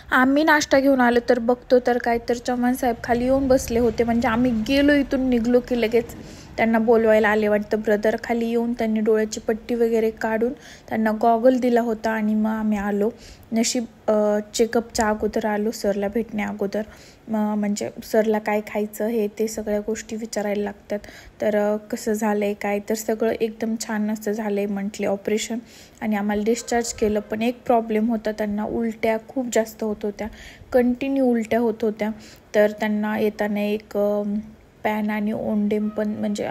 आम्ही नाश्ता घेऊन आलो तर बघतो तर काय तर चव्हाण साहेब खाली येऊन बसले होते. म्हणजे आम्ही गेलो इथून निघलो की लगेच त्यांना बोलवायला आले वाटतं ब्रदर. खाली येऊन त्यांनी डोळ्याची पट्टी वगैरे काढून त्यांना गॉगल दिला होता आणि मग आम्ही आलो. नशीब चेकअपच्या अगोदर आलो, सरला भेटण्या अगोदर. म्हणजे सरला काय खायचं हे ते सगळ्या गोष्टी विचारायला लागतात. तर कसं झालं आहे काय, तर सगळं एकदम छान असं झालं आहे म्हटले ऑपरेशन. आणि आम्हाला डिस्चार्ज केलं. पण एक प्रॉब्लेम होता, त्यांना उलट्या खूप जास्त होत होत्या, कंटिन्यू उलट्या होत होत्या. तर त्यांना येताना एक पॅन आणि ओंडेम पण म्हणजे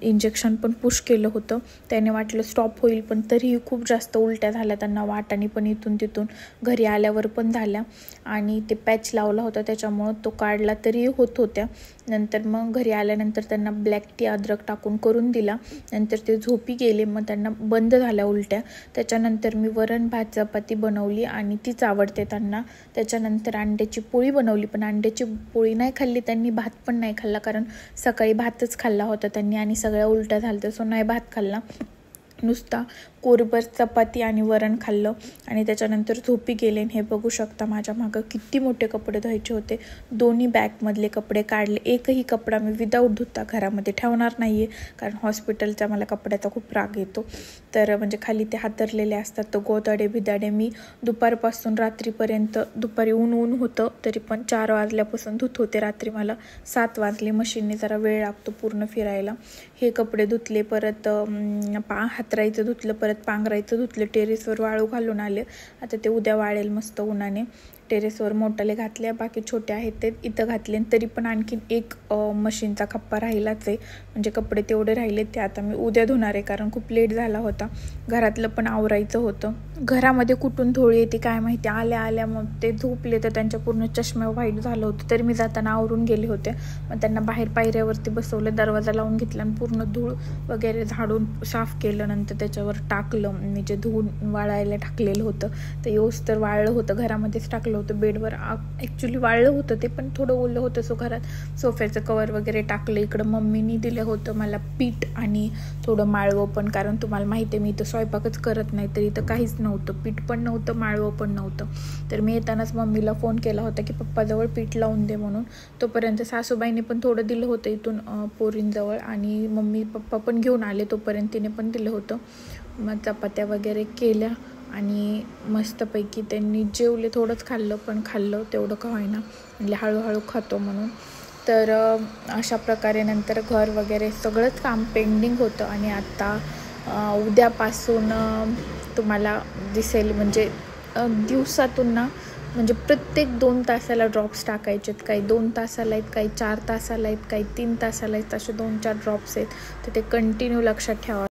इंजेक्शन पण पुश केलं होतं. त्याने वाटलं स्टॉप होईल, पण तरीही खूप जास्त उलट्या झाल्या त्यांना. वाटाने पण इथून तिथून घरी आल्यावर पण झाल्या. आणि ते पॅच लावला होता त्याच्यामुळं तो काढला तरीही होत होत्या. नंतर मग घरी आल्यानंतर त्यांना ब्लॅक टी अद्रक टाकून करून दिला. नंतर ते झोपी गेले, मग त्यांना बंद झाल्या उलट्या. त्याच्यानंतर मी वरण भात चपाती बनवली आणि तीच आवडते त्यांना. त्याच्यानंतर अंड्याची पोळी बनवली, पण अंड्याची पोळी नाही खाल्ली त्यांनी, भात पण नाही खाल्ला, कारण सकाळी भातच खाल्ला होता त्यांनी आणि सगळ्या उलट्या झाल्या. सो नाही भात खाल्ला, नुसता कोरभर चपाती आणि वरण खाल्लं आणि त्याच्यानंतर झोपी गेले. हे बघू शकता माझ्या मागं किती मोठे कपडे धुवायचे होते. दोन्ही बॅगमधले कपडे काढले. एकही कपडा मी विदाऊट धुता घरामध्ये ठेवणार नाही आहे, कारण हॉस्पिटलचा मला कपड्याचा खूप राग येतो. तर म्हणजे खाली ते हातरलेले असतात, तर गोदाडे बिदाडे मी दुपारपासून रात्रीपर्यंत, दुपारी ऊन होतं तरी पण 4 वाजल्यापासून धुत होते. रात्री मला 7 वाजले. मशीनने जरा वेळ लागतो पूर्ण फिरायला. हे कपडे धुतले, परत हातरायचं धुतलं, परत पांघरायचं धुतलं. टेरेसवर वाळू घालून आले. आता ते उद्या वाळेल मस्त उन्हाने. टेरेसवर मोठाले घातले, बाकी छोटे आहेत ते इथं घातले. तरी पण आणखीन एक मशीनचा खप्पा राहिलाच आहे. म्हणजे कपडे तेवढे राहिले ते आता मी उद्या धुणार आहे, कारण खूप लेट झाला होता. घरातलं पण आवरायचं होतं. घरामध्ये कुठून धुळी येते काय माहिती. आल्या मग ते झोपले तर त्यांच्या पूर्ण चष्मा व्हाईट झालं होतं. तरी मी जाताना आवरून गेले होते. मग त्यांना बाहेर पायऱ्यावरती बसवलं, दरवाजा लावून घेतला आणि पूर्ण धूळ वगैरे झाडून साफ केलं. नंतर त्याच्यावर टाकलं, मी जे धुवून वाळायला टाकलेलं होतं ते योस तर वाळलं होतं, घरामध्येच टाकलं होतं. बेडवर ॲक्च्युली वाळलं होतं ते, पण थोडं ओलं होतं. सो घरात सोफ्याचं कवर वगैरे टाकलं. इकडं मम्मीनी दिलं होतं मला पीठ आणि थोडं माळवं पण, कारण तुम्हाला माहिती आहे मी इथं स्वयंपाकच करत नाही, तर इथं काहीच नव्हतं, पीठ पण नव्हतं, माळवं पण नव्हतं. तर मी येतानाच मम्मीला फोन केला होता की पप्पाजवळ पीठ लावून दे म्हणून. तोपर्यंत सासूबाईने पण थोडं दिलं होतं इथून पोरींजवळ, आणि मम्मी पप्पा पण घेऊन आले, तोपर्यंत तिने पण दिलं होतं. मग चपात्या वगैरे केल्या आणि मस्तपैकी त्यांनी जेवले. थोडंच खाल्लं, पण खाल्लं तेवढं का होईना, म्हणजे हळूहळू खातो म्हणून. तर अशा प्रकारे नंतर घर वगैरे सगळंच काम पेंडिंग होतं. आणि आता उद्यापासून तुम्हाला दिसेल, म्हणजे दिवसातून ना, म्हणजे प्रत्येक 2 तासाला ड्रॉप्स टाकायचे आहेत. काही 2 तासाला आहेत, काही 4 तासाला आहेत, काही 3 तासाला आहेत, असे 2-4 ड्रॉप्स आहेत. तर ते कंटिन्यू लक्षात ठेवा.